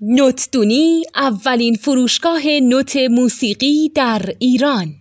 نوتدونی اولین فروشگاه نوت موسیقی در ایران.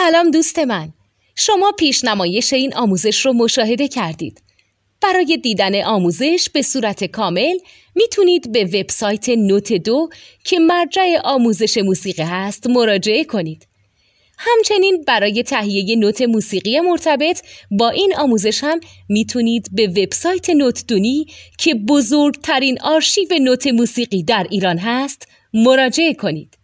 سلام دوست من، شما پیشنمایش این آموزش رو مشاهده کردید. برای دیدن آموزش به صورت کامل میتونید به وبسایت نوت 2 که مرجع آموزش موسیقی هست مراجعه کنید. همچنین برای تهیه نوت موسیقی مرتبط با این آموزش هم میتونید به وبسایت نوتدونی که بزرگترین آرشیو نوت موسیقی در ایران هست مراجعه کنید.